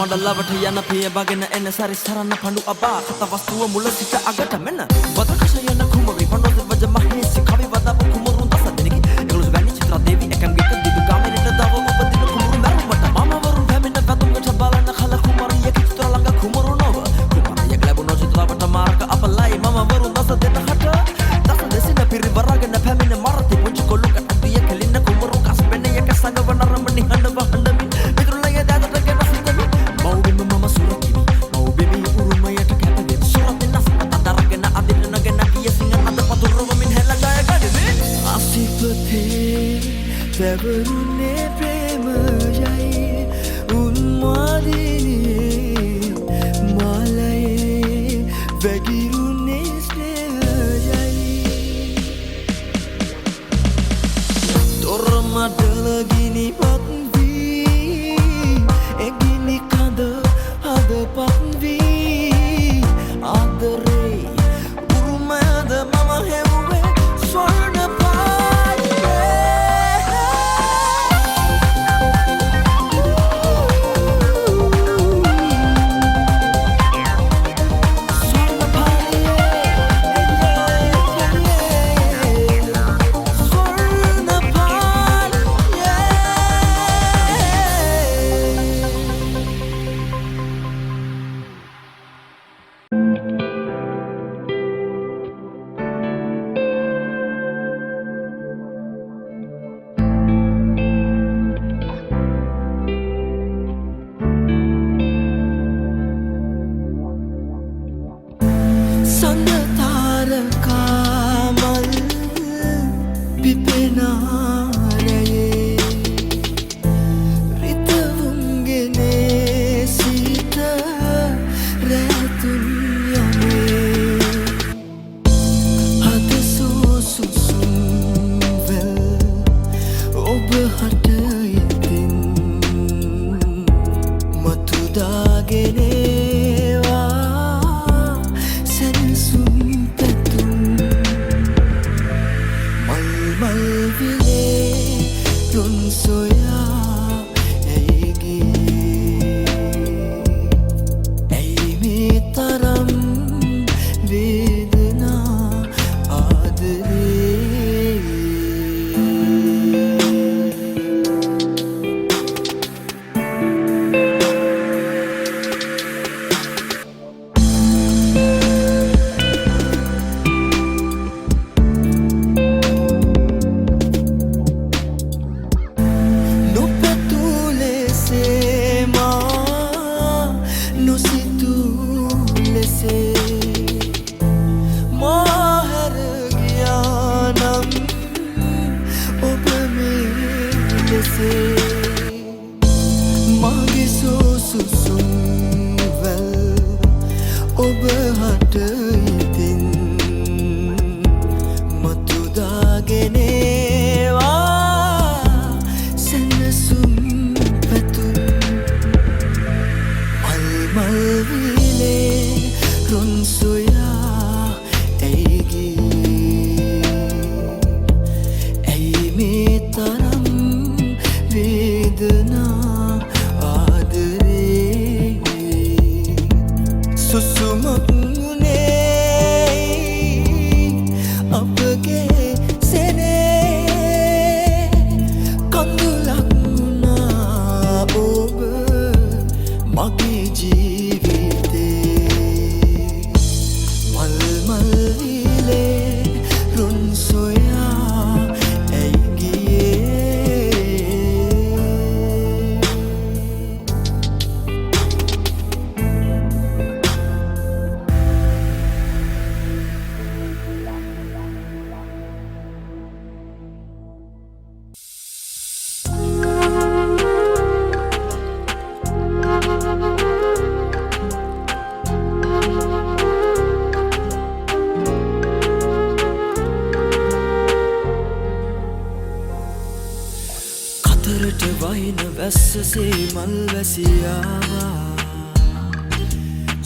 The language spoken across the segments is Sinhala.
මඩලවට යන පිය බගෙන එන සැරි සරන්න පඬු අබා කත වස්තුව මුල සිට අගට මෙන්න වදකෂ යන කුමරි පඬොද වජ මහේසි කවි වදපු කුමරුන් දස දෙනෙකි එගොල්ලෝ වැනි චිත්‍රා දේවි එකම් ගෙට දිග ගාමිනට දව උපදින කුමරු මරුමට මම වරුන් පැමිණ වැතුම්ගට බලන කල කුමරිය චිත්‍ර ළඟ කුමරු නොව කුමරිය ලැබුණු චිත්‍රවට මාර්ග අපලයි මම වරුන් දස දෙන හට දස දෙසින පිරිවරගෙන පැමිණ මරති පුංචි කොල්ලකට දිය කෙලින්න කුමරු කස් වෙන එක සංගවන රමණි හඬ වහඬමින් මිතුරුලය දාදට ගෙන Severune premajai unmadini malaye vagirune snehajai tormadalagini patvi egini kada ada patvi adare urumada mama hewwe swarna taram අතරට වහින වැස්සසේ මල් වැසියාවා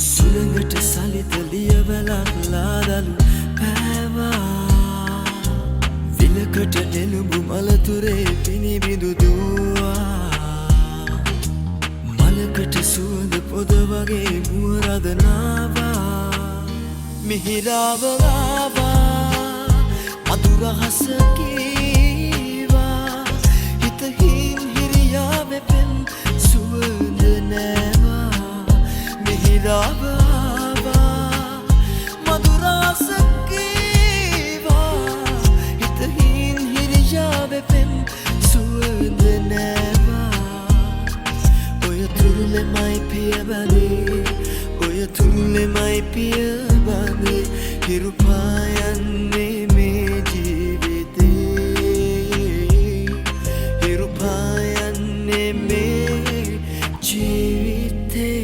සුළඟට සලිත ලියවලක් ලාදලු පෑවා විලකට නෙළුඹු මලතුරේ පිනිබිඳු දුවා මලකට සුවඳ පොද වගේ මුවරද නාවා මිහිරාව ආවා මధుර හස කීවා හිතහින් හිරියාවේ පෙම් සුවඳ නෑවා මිහිරාව ආවා මధుර හස කීවා හිතහින් හිරියාවේ පෙම් සුවඳ නෑවා ඔය තුරුලෙමයි පියබලේ ඔය තුරුලෙමයි පියබලේ හිරු පායන්නේ මේ ජීවිතේ හිරු පායන්නේ මේ ජීවිතේ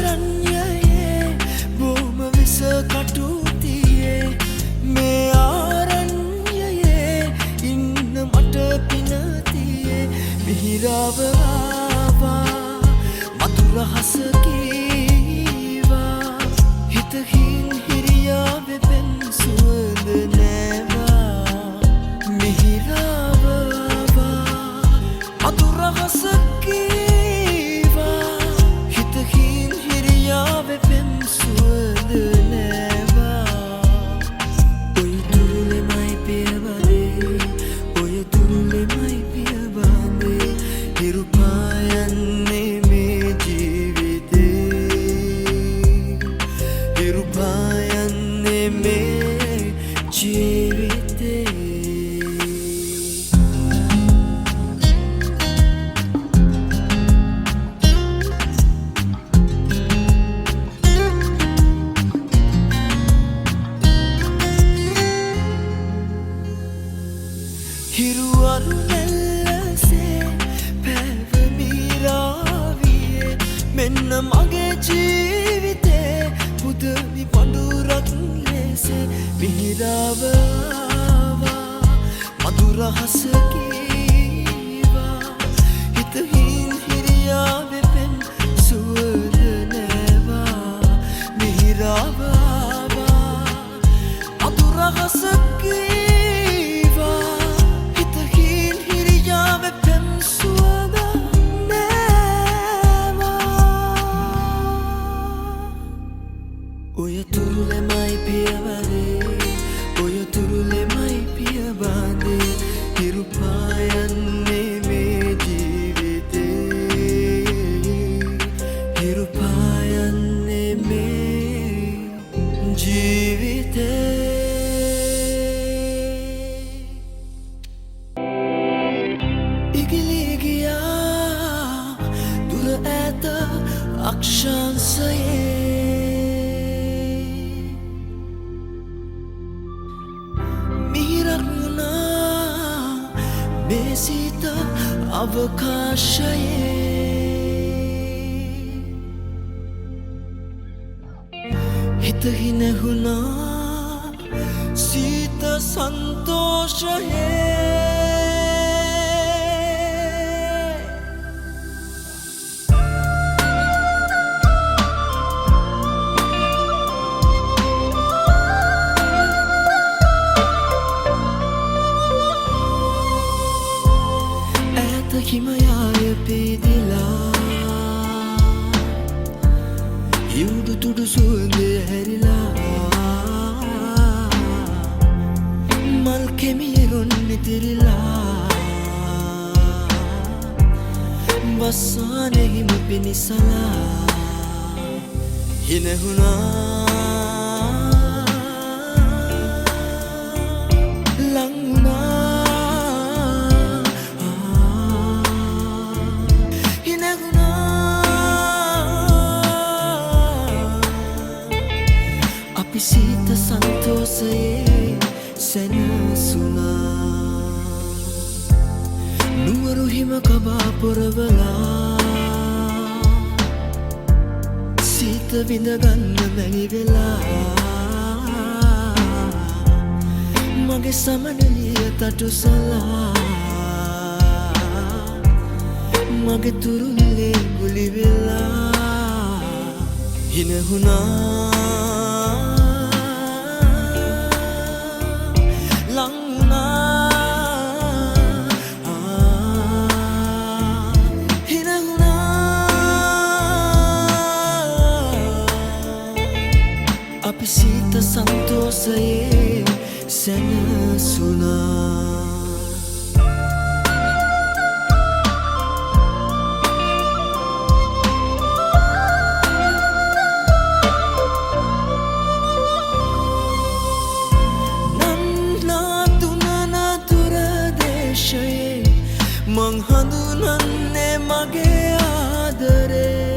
සංසාරඤ්ඤයේ බොහොම විස කටුතියේ මේ ආරණ්‍යයේ ඉන්න මට පිනතියේ මිහිරාව ආවා මధుර හස කීවා හිතහින් හිරියාවේ පෙම් සුවඳ නෑවා මිහිරාව ආවා මధుර හස කීවා හිතහින් හිරියාවේ පෙම් සුවඳ නෑවා ඔය තුරුලෙමයි පියබලේ ඔය තුරුලෙමයි පියබලේ හිරු පායන්නේ මේ ජීවිතේ හිරු පායන්නේ මේ ජීවිතේ හිරු අරුණැල්ලසේ පැවමිරාවියේ මෙන්න මගේ ජීවිතේ පුදමි පඳුරක් ලෙසේ මිහිරාව ආවා මధుර හස කීවා හිතහින් හිරියාවේ පෙම් සුවඳ නෑවා මිහිරාව ආවා මధుර හස කීවා හිතහින් හිරියාවේ පෙම් සුවඳ නෑවා ඔය තුරුලෙමයි පියවරේ ඔය තුරුලෙමයි පියබාඳේ හිරු පායන්නේ මේ ජීවිතේ හිරු පායන්නේ මේ ජීවිතේ ඉගිලී ගියා දුර ඈත අක්ෂාංශයේ මිහිරක් වුණා මේ සිත අවකාශයේ හිතෙහි නැහුණා සීත සන්තෝෂයේ හිමයාය පීදිලා යුඩු තුඩු සුවඳේ හැරිලා මල් කෙමියරුන් නිතිරිලා වස්සානෙහිම පිනිසලා හිනහුණා සීත සන්තෝෂයේ සැනසුණා හිම කබා පොරවලා සීත විඳගන්න බැරි වෙලා මගේ සමනලිය තටුසලා මගේ තුරුල්ලේ ගුලි වෙලා හිනහුණා අපි සීත සන්තෝසයේ සැනසුණා නන්නා තුනනතුර දේශයේ මං හඳුනන්නේ මගේ ආදරේ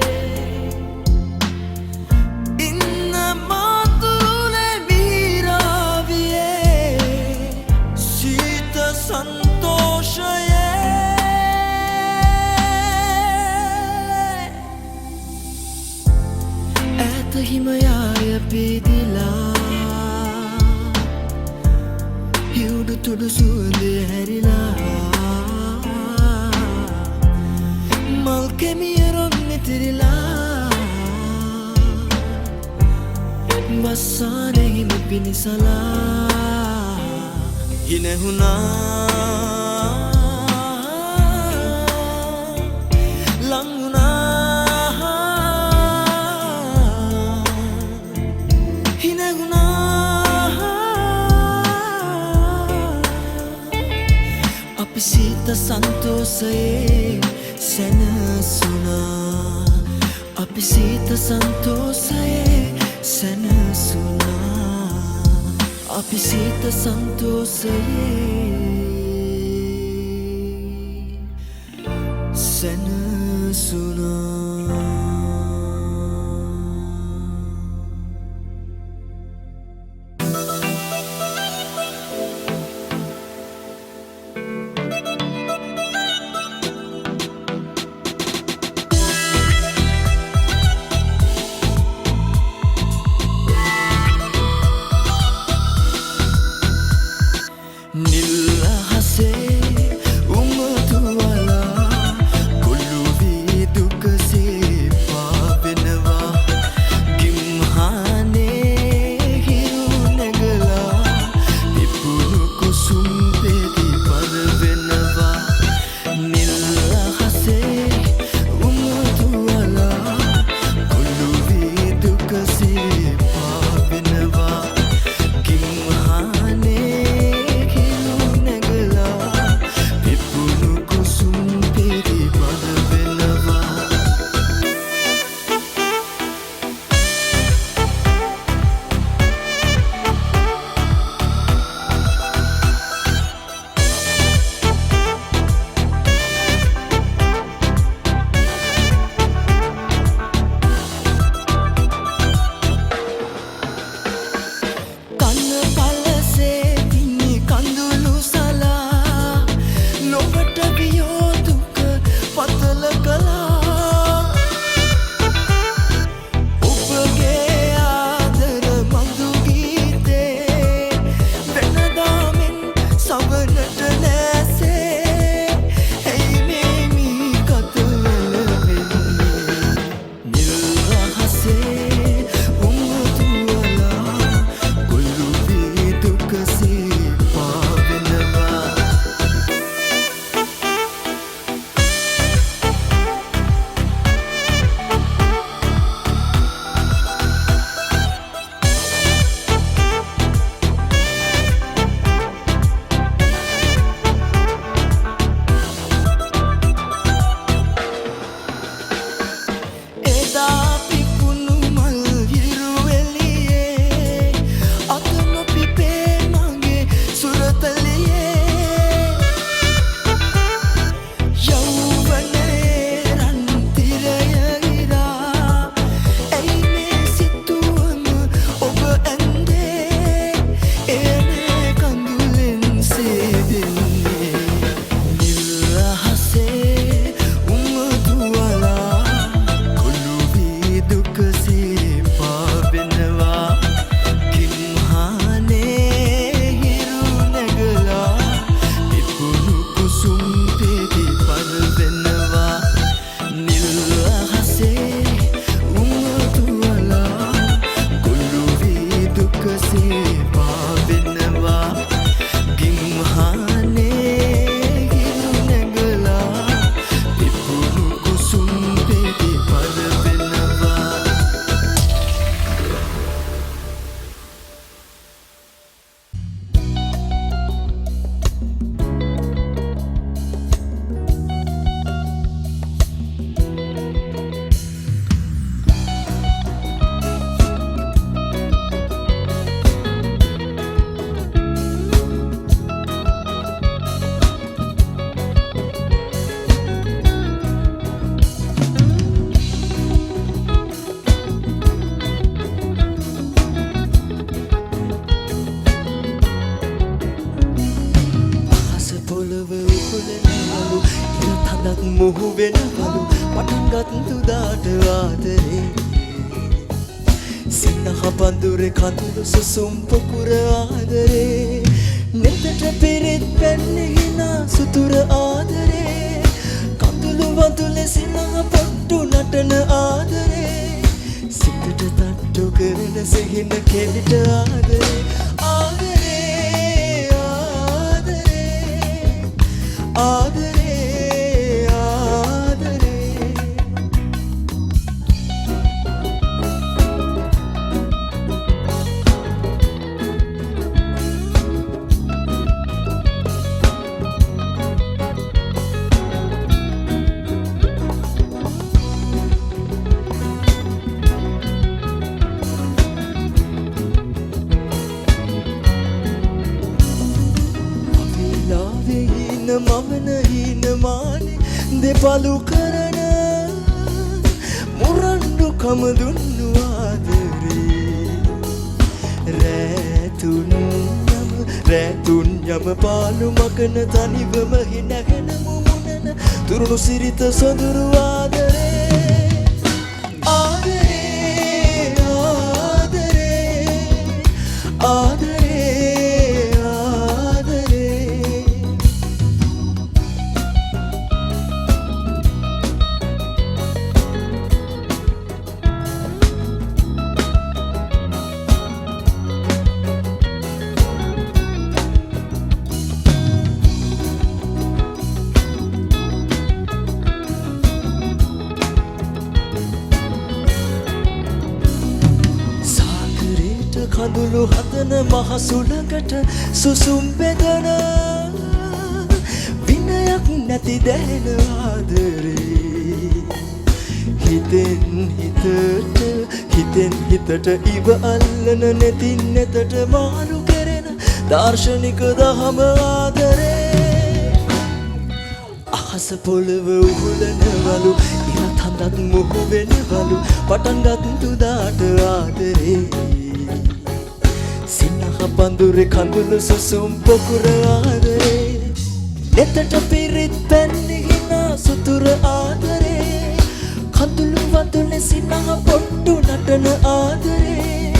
හිමයාය පිදිලා හිවුඩු තුඩු සුවඳේ හැරිලා මල් කෙමියරොන් ඉතිරිලා වස්සානෙහිම පිණිසලා හිනහුණා අපි සීත සන්තෝසයේ සැනසුණා අපි සීත සන්තෝසයේ සැනසුණා අපි සීත සන්තෝසයේ සැනසුණා නිල්හසේ උමතුවලා කොළුවී දුක උහුලනවලු ඉරත් හඳක් මුහු වෙනවලු පටන්ගත් තුදාට ආදරේ සින්නහ පඳුරේ කඳුළු සුසුම් පොකුර ආදරේ නෙතට පිරිත් පැන්නේ හිනා සුතුර ආදරේ කඳුළු වතුලේ සිනහ පොට්ටු නටන ආදරේ සිතට තට්ටු කරන සිහින කෙලිට ආදරේ ආදරේ ආදරේ ආදරේ ආදරේ මමන හීනමානේ දෙපලු කරන මුරණ්ඩු කම දුන්නු ආදරේ රැතුන් යම පාලු මකන තනිවම හිනගෙන මුමුණන තුරුණු සිරිත සොඳුරු ආදරේ ආදරේ ආදරේ ආදරේ කඳුළු හදන මහ සුළඟට සුසුම් බෙදන විනයක් නැති දැනෙන ආදරේ හිතෙන් හිතට ඉව අල්ලන නෙතින් නෙතට මාරු කෙරෙන දාර්ශනික දහම ආදරේ අහස පොළව උහුලනවලු ඉරත් හඳක් මුහු වෙනවලු පටන්ගත් තුදාට ආදරේ පඳුරේ කඳුළු සුසුම් පොකුර ආදරේ නෙතට පිරිත් පැන්නේ හිනා සුතුර ආදරේ කඳුළු වතුලේ සිනහ පොට්ටු නටන ආදරේ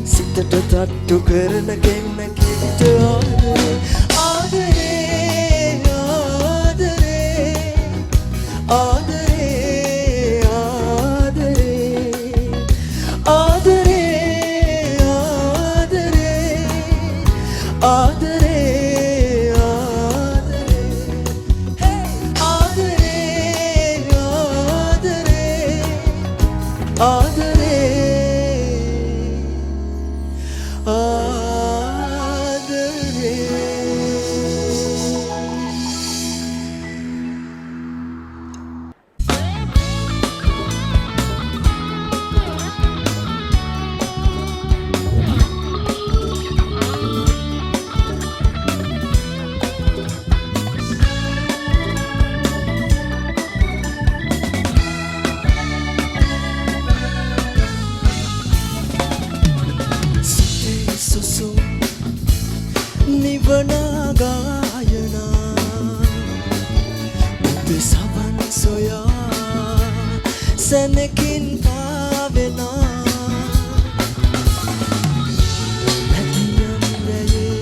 සිතට තට්ටු කරන ගෙන්න කිලිට ආදරේ ආදරේ ආදරේ ආදරේ ආදරේ නිවනා ගායනා ඔබ සවන් සොයා සැනකින් පාවෙනා නැතිනම් රැයේ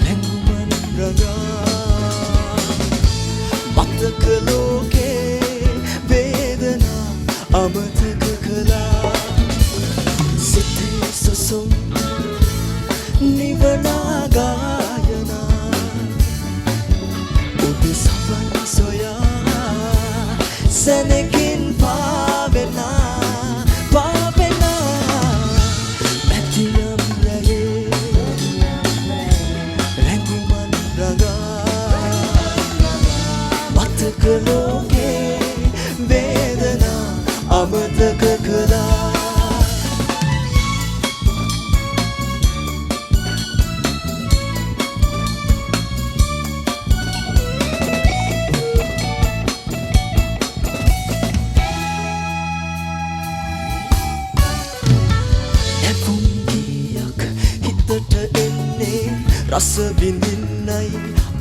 ලැඟුමන් රඟා මතක ලෝකේ වේදනා අමතක කළා සිතේ සුසුම් නිවනා ගායනා ඔබ සවන් සොයා සැනකින් පාවෙනා නැතිනම් රැයේ ලැඟුමන් රඟා මතක ලෝකේ වේදනා අමතක කළා රස විඳින්නයි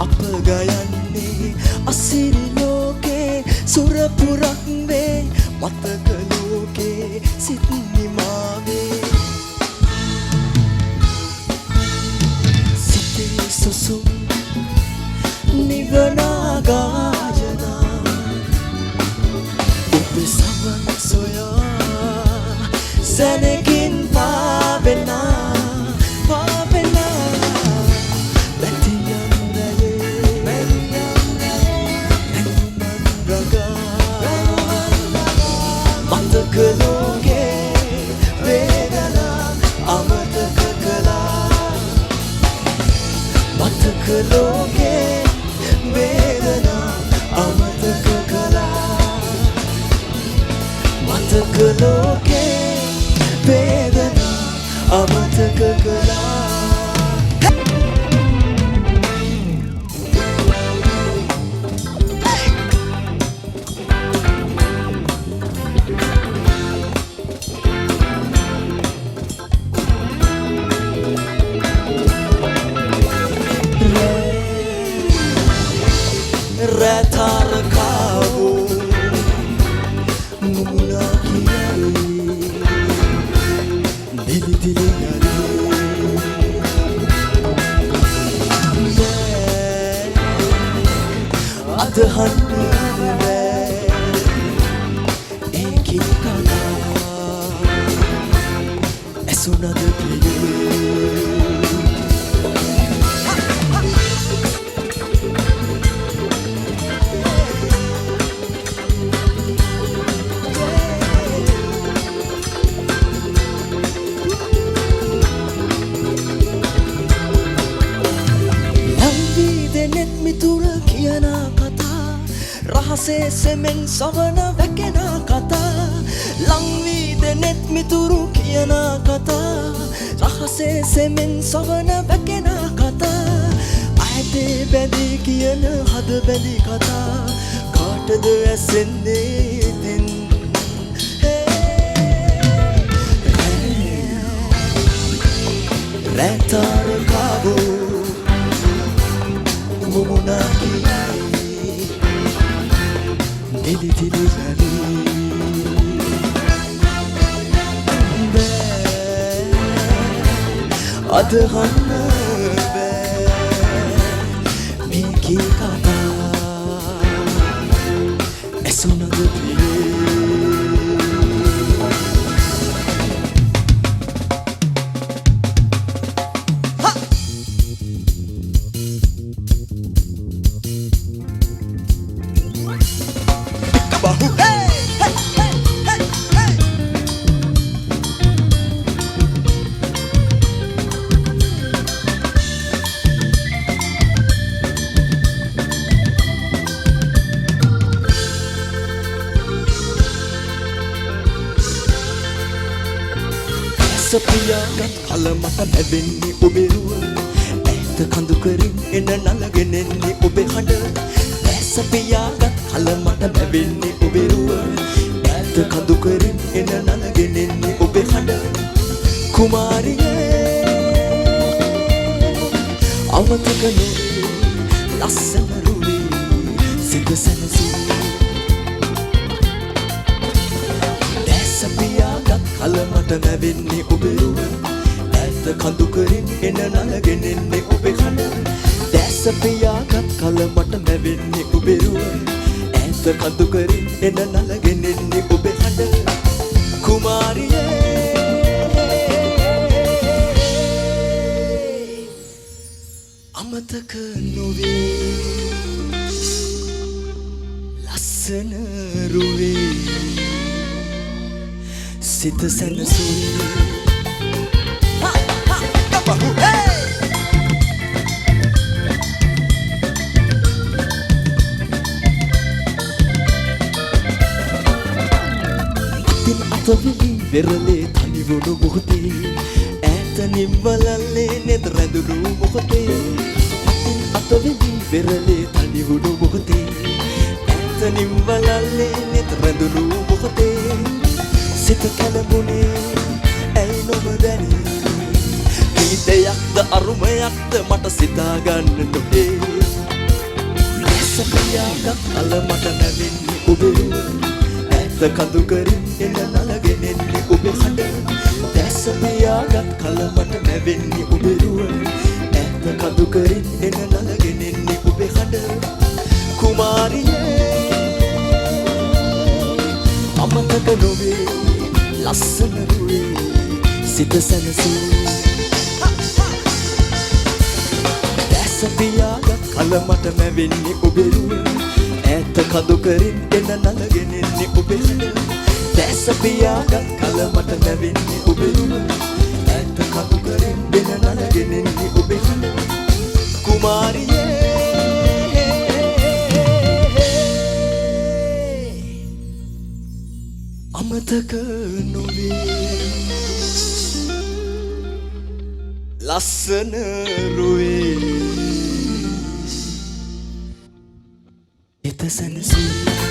අප ගයන්නේ අසිරි ලෝකේ සුරපුරක් වේ මතක ලෝකේ සිත් නිමාවේ සිතේ සුසුම් නිවනා ගායනා ඔබ සවන් සොයා සැනකින් පාවෙනා මතක ලෝකේ වේදනා අමතක කළා මතක ලෝකේ වේදනා අමතක කළා මතක ලෝකේ වේදනා අමතක කළා රැතරකාවෝ මුමුණා කියයි දිලි දිලි යරි අදහන්න ඒකී කතා ඇසුනද පිළිවේ රහසේ සෙමෙන් සවන වැකෙන කතා ලංවී දෙනෙත් මිතුරු කියන කතා රහසේ සෙමෙන් සවන වැකෙන කතා අයතේ බැඳී කියන හද බැඳි කතා කාටද ඇසෙන්නේ ඉතින් රැතරකාවෝ මුමුණා කියයි දිලි දිලි යරි බෑ අදහන්න බෑ මේකී කතා ඇසුනද පිළේ සපියාගත් කල මට ලැබෙන්නේ ඔබේ රුව ඇත කඳු කරින් එන නලගෙන එන්නේ ඔබේ හඬ සපියාගත් කල මට ලැබෙන්නේ ඔබේ රුව ඇත කඳු කරින් එන නලගෙන එන්නේ ඔබේ හඬ කුමාරියේ අමතක නොවේ ලස්සන රුවේ සිත සැනසී කල මට ලැබෙන්නේ ඔබේ රුව ඇත කඳු කරින් එන නලගෙන එන්නේ ඔබේ හඬ දැස පියාගත් කල මට ලැබෙන්නේ ඔබේ රුව ඇත කඳු කරින් එන නලගෙන එන්නේ ඔබේ හඬ කුමාරියේ අමතක නොවේ ලස්සන රුවේ සිත සැනසුයි අතින් අතවිලි වෙරළේ තනිවුණු මොහොතේ ඈත නිම්වලල්ලේ නෙත් රැඳුණු මොහොතේ අතින් අතවිලි වෙරළේ තනිවුණු මොහොතේ ඈත නිම්වලල්ලේ නෙත් රැඳුණු මොහොතේ සිත කලඹුණේ ඇයි නොබදැනී හිතයක්ද අරුමයක්ද මට සිතාගන්න නොවේ පියාගත් කල මට නැවෙන්නේ ඔබේ රුව ඈත කඳු කරින් එන නලගෙන එන්නේ ඔබේ හඬ දැස පියාගත් කල මට නැවෙන්නේ ඔබේ රුව ඈත කඳු කරින් එන නලගෙන එන්නේ ඔබේ හඬ කුමාරියේ අමතක නොවේ ලස්සන රුවේ සිත සැනසී දැස පියාගත් කල මට නැවෙන්නේ ඔබේ රුව ඈත කඳු කරින් එන නලගෙන එන්නේ ඔබේ හඬ දැස පියාගත් කල මට නැවෙන්නේ ඔබේ රුව ඈත කඳු කරින් එන නලගෙන එන්නේ ඔබේ හඬ කුමාරියේ අමතක නොවේ ලස්සන රුවේ හිත සැනසී